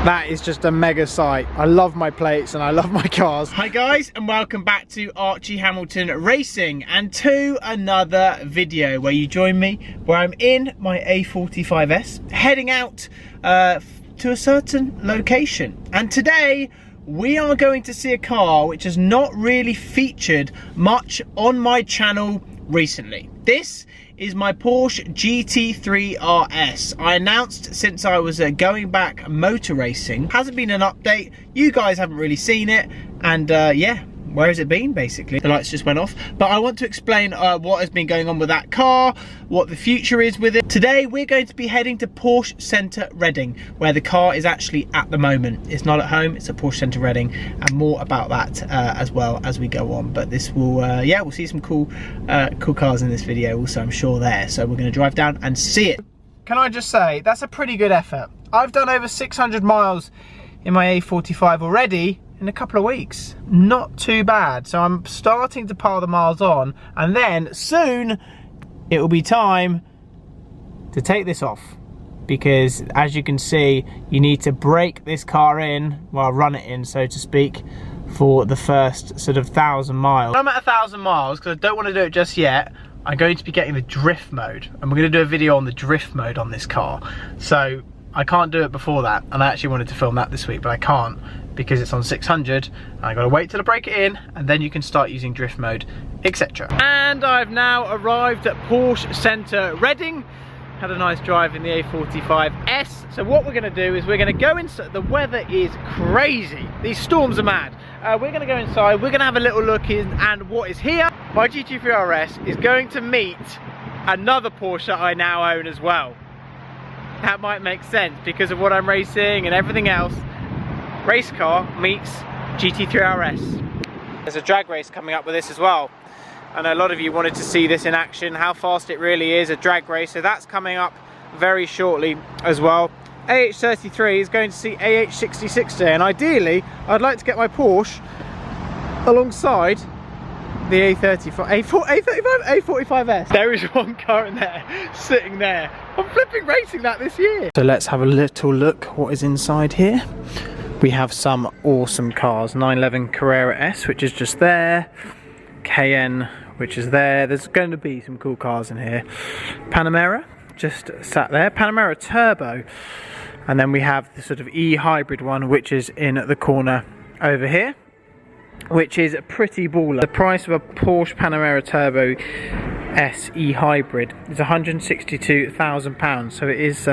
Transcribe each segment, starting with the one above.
That is just a mega sight. I love my plates and I love my cars. Hi guys, and welcome back to Archie Hamilton Racing and to another video where you join me where I'm in my A45S heading out to a certain location. And today we are going to see a car which has not really featured much on my channel recently. This is my Porsche GT3 RS. I announced since I was going back motor racing. Hasn't been an update. You guys haven't really seen it. And yeah, where has it been basically? The lights just went off. But I want to explain what has been going on with that car, what the future is with it. Today we're going to be heading to Porsche Centre Reading, where the car is actually at the moment. It's not at home, it's at Porsche Centre Reading, and more about that as well as we go on. But this will, yeah, we'll see some cool cars in this video also, I'm sure there. So we're going to drive down and see it. Can I just say, that's a pretty good effort. I've done over 600 miles in my A45 already in a couple of weeks. Not too bad. So I'm starting to pile the miles on, and then soon it will be time to take this off, because as you can see, you need to break this car in, well, run it in so to speak, for the first sort of 1,000 miles. When I'm at 1,000 miles, because I don't want to do it just yet, I'm going to be getting the drift mode, and we're going to do a video on the drift mode on this car. So I can't do it before that, and I actually wanted to film that this week, but I can't because it's on 600 and I gotta wait till I break it in, and then you can start using drift mode, etc. And I've now arrived at Porsche Centre Reading. Had a nice drive in the A45S. So what we're gonna do is we're gonna go inside. The weather is crazy. These storms are mad. We're gonna go inside, we're gonna have a little look in, and what is here, my GT3 RS is going to meet another Porsche I now own as well. That might make sense because of what I'm racing and everything else. Race car meets GT3 RS. There's a drag race coming up with this as well. I know a lot of you wanted to see this in action, how fast it really is, a drag race. So that's coming up very shortly as well. AH33 is going to see AH66 day, and ideally I'd like to get my Porsche alongside the A45S. There is one car in there, sitting there. I'm flipping racing that this year. So let's have a little look what is inside here. We have some awesome cars. 911 Carrera S, which is just there. KN, which is there. There's going to be some cool cars in here. Panamera, just sat there. Panamera Turbo. And then we have the sort of E-hybrid one, which is in the corner over here, which is pretty baller. The price of a Porsche Panamera Turbo S E-hybrid is £162,000, so it is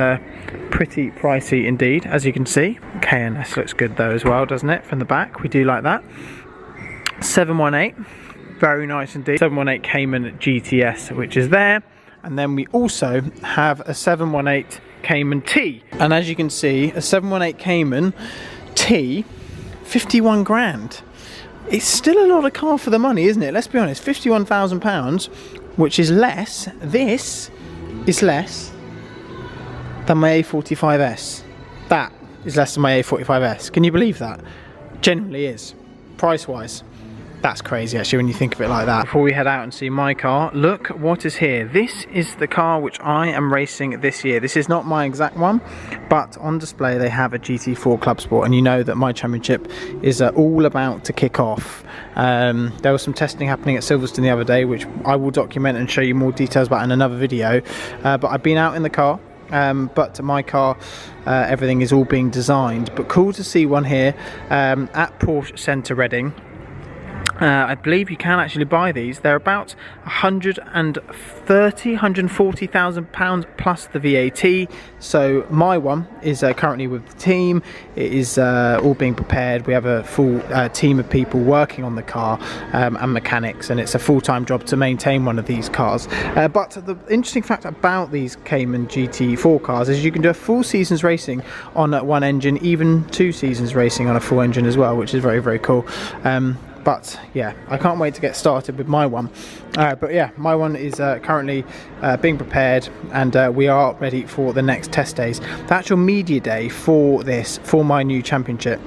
pretty pricey indeed, as you can see. KNS looks good though as well, doesn't it, from the back? We do like that. 718, very nice indeed. 718 Cayman GTS, which is there. And then we also have a 718 Cayman T. And as you can see, a 718 Cayman T, 51 grand. It's still a lot of car for the money, isn't it? Let's be honest, £51,000, which is less, this is less than my A45S. That is less than my A45S. Can you believe that? Genuinely is, price-wise. That's crazy actually when you think of it like that. Before we head out and see my car, look what is here. This is the car which I am racing this year. This is not my exact one, but on display they have a GT4 Club Sport, and you know that my championship is all about to kick off. There was some testing happening at Silverstone the other day, which I will document and show you more details about in another video. But I've been out in the car. But my car, everything is all being designed. But cool to see one here at Porsche Centre Reading. I believe you can actually buy these. They're about £140,000 plus the VAT. So my one is currently with the team. It is all being prepared. We have a full team of people working on the car and mechanics, and it's a full-time job to maintain one of these cars. But the interesting fact about these Cayman GT4 cars is you can do a full season's racing on one engine, even 2 seasons racing on a full engine as well, which is very, very cool. But yeah, I can't wait to get started with my one. But yeah, my one is currently being prepared, and we are ready for the next test days. The actual media day for this, for my new championship,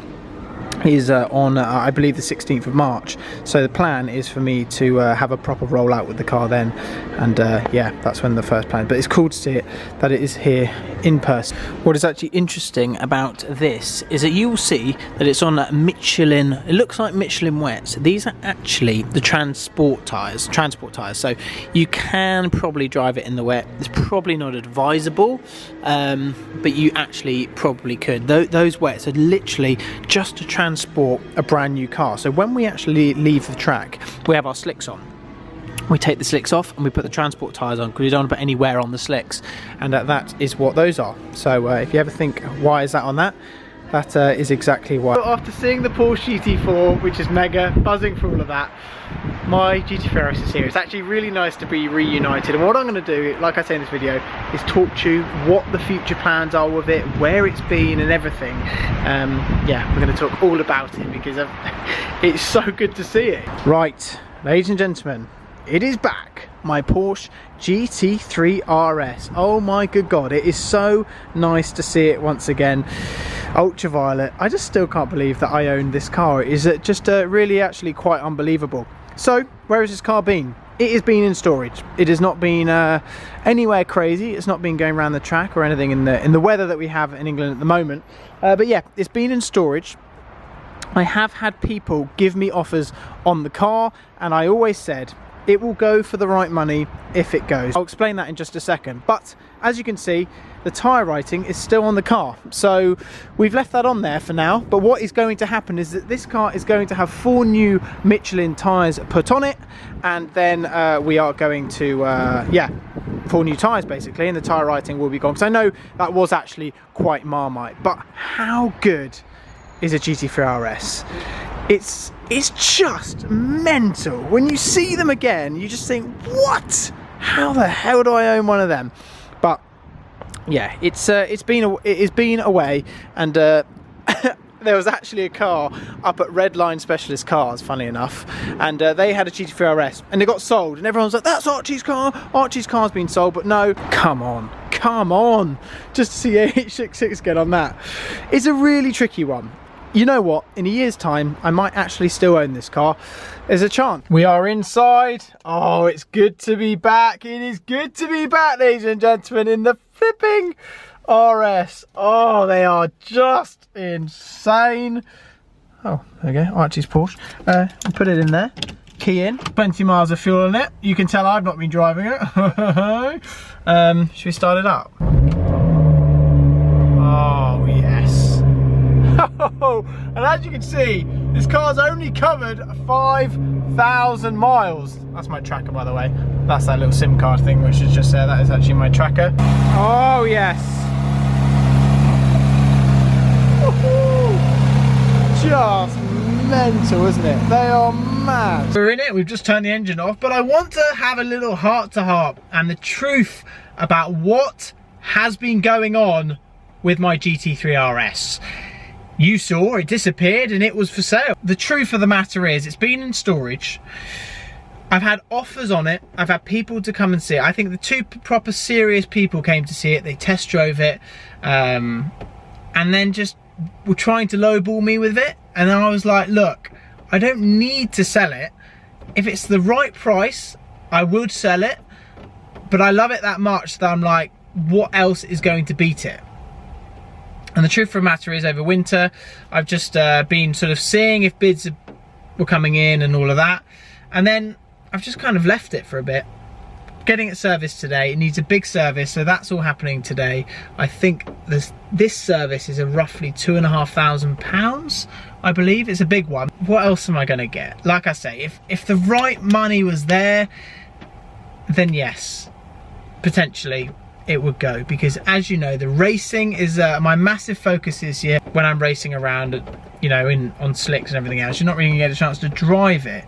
is on I believe the 16th of March, so the plan is for me to have a proper rollout with the car then, and yeah, that's when the first plan. But it's cool to see it, that it is here in person. What is actually interesting about this is that you will see that it's on Michelin, it looks like Michelin wets. These are actually the transport tyres, so you can probably drive it in the wet. It's probably not advisable, but you actually probably could. Those wets are literally just to transport a brand new car. So when we actually leave the track, we have our slicks on. We take the slicks off and we put the transport tyres on because we don't want to put any wear on the slicks, and that is what those are. So if you ever think why is that on that, that is exactly why. After seeing the Porsche GT4, which is mega, buzzing for all of that, my GT3 RS is here. It's actually really nice to be reunited, and what I'm going to do, like I say in this video, is talk to you what the future plans are with it, where it's been and everything. Yeah, we're going to talk all about it because it's so good to see it. Right, ladies and gentlemen, it is back, my Porsche GT3 RS. Oh my good god, it is so nice to see it once again. Ultraviolet. I just still can't believe that I own this car. It is just really actually quite unbelievable. So where has this car been? It has been in storage. It has not been anywhere crazy. It's not been going around the track or anything in the weather that we have in England at the moment. But yeah, it's been in storage. I have had people give me offers on the car, and I always said it will go for the right money if it goes. I'll explain that in just a second. But as you can see, the tyre writing is still on the car. So we've left that on there for now. But what is going to happen is that this car is going to have 4 new Michelin tyres put on it. And then we are going to, yeah, 4 new tyres basically. And the tyre writing will be gone. Because I know that was actually quite Marmite. But how good is a GT3 RS? It's just mental. When you see them again, you just think, what? How the hell do I own one of them? But yeah, it has been away, and there was actually a car up at Redline Specialist Cars, funny enough, and they had a GT3 RS, and it got sold, and everyone's like, that's Archie's car. Archie's car's been sold. But no, come on, just to see H66 get on that. It's a really tricky one. You know what, in a year's time I might actually still own this car. There's a chance. We are inside. Oh, it's good to be back. It is good to be back, ladies and gentlemen, in the flipping RS. Oh, they are just insane. Oh, there we go, Archie's Porsche. I'll put it in there, key in, 20 miles of fuel in it. You can tell I've not been driving it. Should we start it up? Oh yes. And as you can see, this car's only covered 5,000 miles. That's my tracker, by the way. That's that little SIM card thing which is just there. That is actually my tracker. Oh yes. Just mental, isn't it? They are mad. We're in it, we've just turned the engine off, but I want to have a little heart-to-heart and the truth about what has been going on with my GT3 RS. You saw it disappeared and it was for sale. The truth of the matter is it's been in storage. I've had offers on it. I've had people to come and see it. I think the 2 proper serious people came to see it. They test drove it and then just were trying to lowball me with it. And I was like, look, I don't need to sell it. If it's the right price, I would sell it. But I love it that much that I'm like, what else is going to beat it? And the truth of the matter is, over winter, I've just been sort of seeing if bids were coming in and all of that. And then I've just kind of left it for a bit. Getting it serviced today, it needs a big service, so that's all happening today. I think this service is a roughly £2,500, I believe. It's a big one. What else am I going to get? Like I say, if the right money was there, then yes, potentially it would go, because as you know, the racing is my massive focus this year. When I'm racing around, you know, on slicks and everything else, you're not really gonna get a chance to drive it.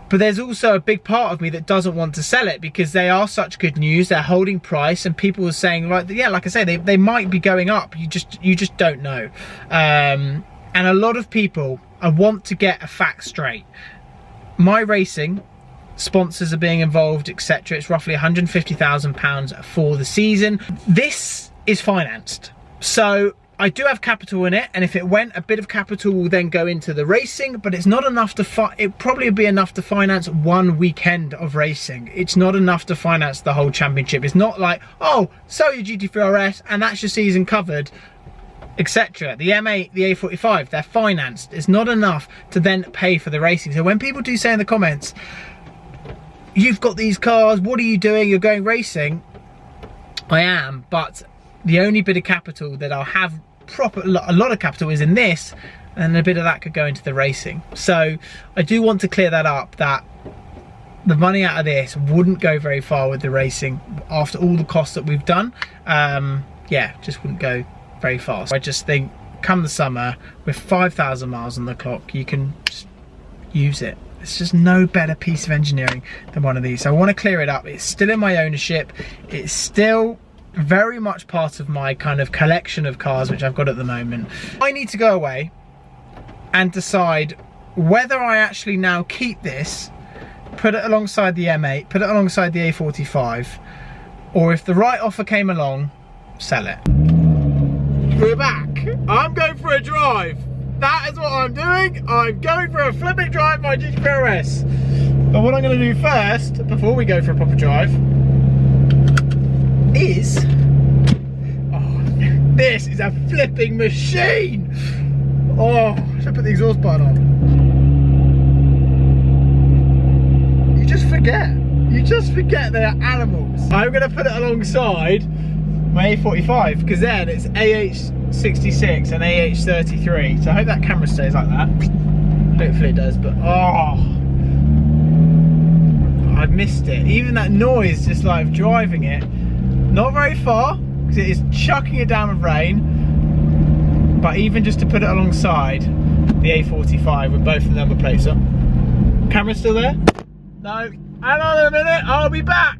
But there's also a big part of me that doesn't want to sell it because they are such good news. They're holding price, and people are saying, right, yeah, like I say, they might be going up. You just don't know. And a lot of people, I want to get a fact straight. My racing, sponsors are being involved, etc. It's roughly £150,000 for the season. This is financed, so I do have capital in it, and if it went, a bit of capital will then go into the racing, but it's not enough to it probably be enough to finance one weekend of racing. It's not enough to finance the whole championship. It's not like, oh, sell your GT3 RS and that's your season covered, etc. The M8, the A45, they're financed. It's not enough to then pay for the racing. So when people do say in the comments, you've got these cars, what are you doing? You're going racing. I am, but the only bit of capital that I'll have a lot of capital is in this, and a bit of that could go into the racing. So I do want to clear that up, that the money out of this wouldn't go very far with the racing after all the costs that we've done. Yeah, just wouldn't go very far. So I just think come the summer with 5,000 miles on the clock, you can just use it. It's just no better piece of engineering than one of these. So I want to clear it up. It's still in my ownership. It's still very much part of my kind of collection of cars which I've got at the moment. I need to go away and decide whether I actually now keep this, put it alongside the M8, put it alongside the A45, or if the right offer came along, sell it. We're back. I'm going for a drive. That is what I'm doing. I'm going for a flipping drive my GT3 RS. But what I'm going to do first, before we go for a proper drive, is, oh, this is a flipping machine. Oh, should I put the exhaust button on? You just forget they're animals. I'm going to put it alongside my A45, because then it's AH66 and AH33. So I hope that camera stays like that. Hopefully it does, but oh, I've missed it. Even that noise, just like driving it, not very far, because it is chucking it down with rain, but even just to put it alongside the A45 with both the number plates up. Camera still there? No. Hang on a minute, I'll be back.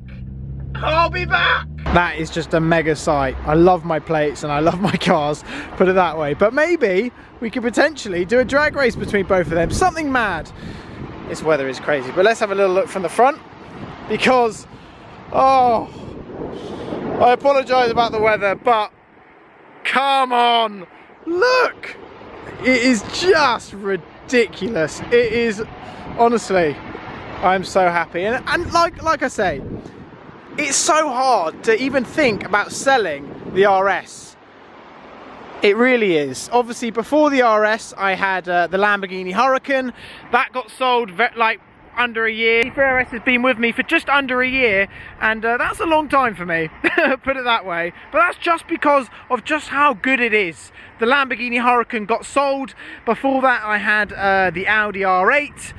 I'll be back. That is just a mega sight. I love my plates and I love my cars, put it that way. But maybe we could potentially do a drag race between both of them. Something mad. This weather is crazy. But let's have a little look from the front, because, oh, I apologise about the weather, but come on, look. It is just ridiculous. It is, honestly, I'm so happy. And like I say, it's so hard to even think about selling the RS. It really is. Obviously, before the RS, I had the Lamborghini Huracan. That got sold like under a year. The GT3 RS has been with me for just under a year, and that's a long time for me, put it that way. But that's just because of just how good it is. The Lamborghini Huracan got sold. Before that, I had the Audi R8.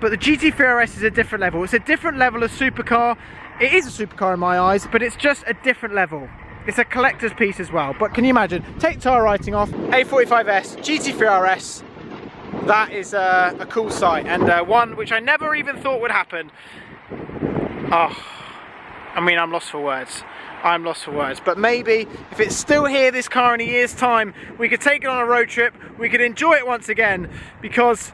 But the GT3 RS is a different level. It's a different level of supercar. It is a supercar in my eyes, but it's just a different level. It's a collector's piece as well. But can you imagine? Take tyre writing off, A45S, GT3 RS. That is a cool sight, and one which I never even thought would happen. Oh, I mean, I'm lost for words. I'm lost for words. But maybe if it's still here, this car, in a year's time, we could take it on a road trip. We could enjoy it once again, because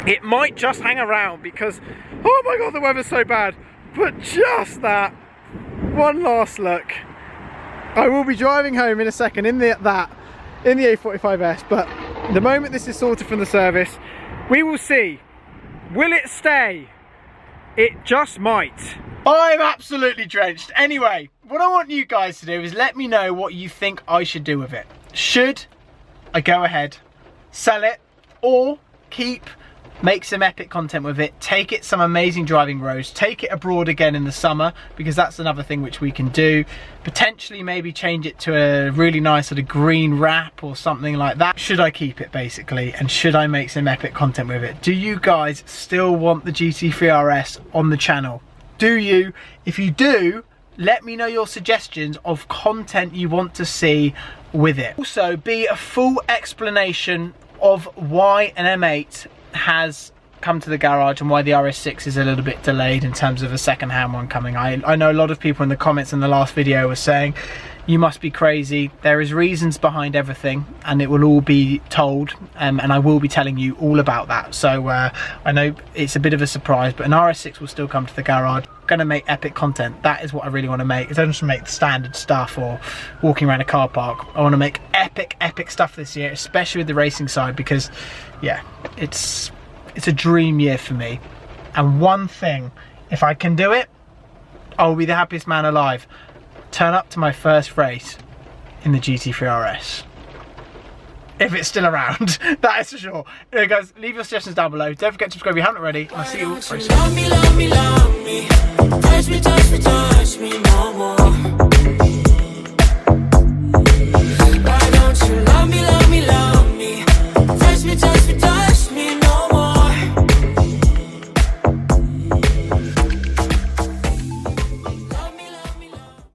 it might just hang around, because, oh my God, the weather's so bad. But just that one last look. I will be driving home in a second in the A45S, but the moment this is sorted from the service, we will see. Will it stay? It just might. I'm absolutely drenched. Anyway, what I want you guys to do is let me know what you think I should do with it. Should I go ahead, sell it, or make some epic content with it, take it some amazing driving roads, take it abroad again in the summer, because that's another thing which we can do. Potentially maybe change it to a really nice sort of green wrap or something like that. Should I keep it, basically, and should I make some epic content with it? Do you guys still want the GT3 RS on the channel? Do you? If you do, let me know your suggestions of content you want to see with it. Also, be a full explanation of why an M8 has come to the garage and why the RS6 is a little bit delayed in terms of a second-hand one coming. I know a lot of people in the comments in the last video were saying, you must be crazy. There is reasons behind everything, and it will all be told, and I will be telling you all about that. So I know it's a bit of a surprise, but an RS6 will still come to the garage. gonna make epic content. That is what I really want to make. I don't just make the standard stuff or walking around a car park. I want to make epic stuff this year, especially with the racing side, because yeah, it's a dream year for me. And one thing, if I can do it, I will be the happiest man alive. Turn up to my first race in the GT3 RS. If it's still around, that is for sure. Anyway guys, leave your suggestions down below. Don't forget to subscribe if you haven't already. I'll see you all very soon. Love me, love me, love me. Touch me, touch me, touch me no more.